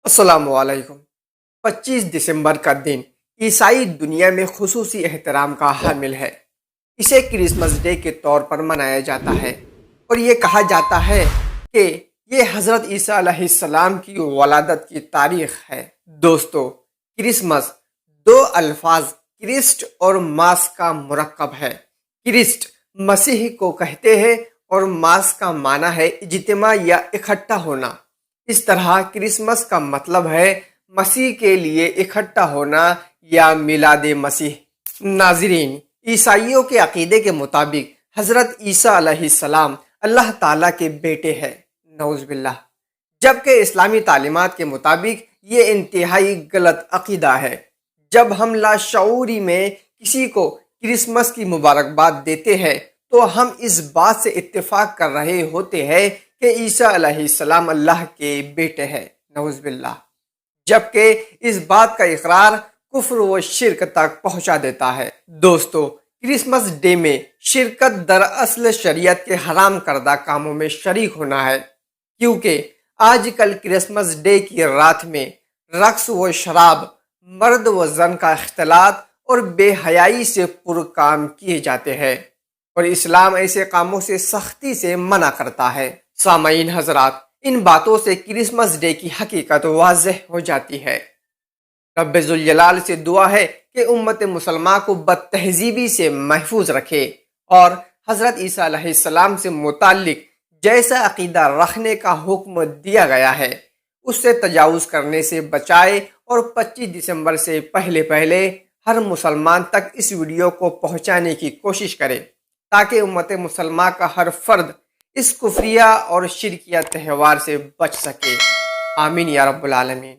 السلام علیکم۔ 25 دسمبر کا دن عیسائی دنیا میں خصوصی احترام کا حامل ہے۔ اسے کرسمس ڈے کے طور پر منایا جاتا ہے اور یہ کہا جاتا ہے کہ یہ حضرت عیسیٰ علیہ السلام کی ولادت کی تاریخ ہے۔ دوستو، کرسمس دو الفاظ کرسٹ اور ماس کا مرکب ہے۔ کرسٹ مسیح کو کہتے ہیں اور ماس کا معنی ہے اجتماع یا اکٹھا ہونا۔ اس طرح کرسمس کا مطلب ہے مسیح کے لیے اکٹھا ہونا یا میلاد مسیح۔ ناظرین، عیسائیوں کے عقیدے کے مطابق حضرت عیسیٰ علیہ السلام اللہ تعالیٰ کے بیٹے ہیں، نعوذ باللہ، جبکہ اسلامی تعلیمات کے مطابق یہ انتہائی غلط عقیدہ ہے۔ جب ہم لاشعوری میں کسی کو کرسمس کی مبارکباد دیتے ہیں تو ہم اس بات سے اتفاق کر رہے ہوتے ہیں کہ عیسیٰ علیہ السلام اللہ کے بیٹے ہیں، نعوذ باللہ، جبکہ اس بات کا اقرار کفر و شرک تک پہنچا دیتا ہے۔ دوستو، کرسمس ڈے میں شرکت دراصل شریعت کے حرام کردہ کاموں میں شریک ہونا ہے، کیونکہ آج کل کرسمس ڈے کی رات میں رقص و شراب، مرد و زن کا اختلاط اور بے حیائی سے پر کام کیے جاتے ہیں، اور اسلام ایسے کاموں سے سختی سے منع کرتا ہے۔ سامعین حضرات، ان باتوں سے کرسمس ڈے کی حقیقت واضح ہو جاتی ہے۔ رب ذوالجلال سے دعا ہے کہ امت مسلمہ کو بد تہذیبی سے محفوظ رکھے اور حضرت عیسیٰ علیہ السلام سے متعلق جیسا عقیدہ رکھنے کا حکم دیا گیا ہے اس سے تجاوز کرنے سے بچائے، اور 25 دسمبر سے پہلے ہر مسلمان تک اس ویڈیو کو پہنچانے کی کوشش کرے تاکہ امت مسلمہ کا ہر فرد اس کفریہ اور شرکیہ تہوار سے بچ سکے۔ آمین یا رب العالمین۔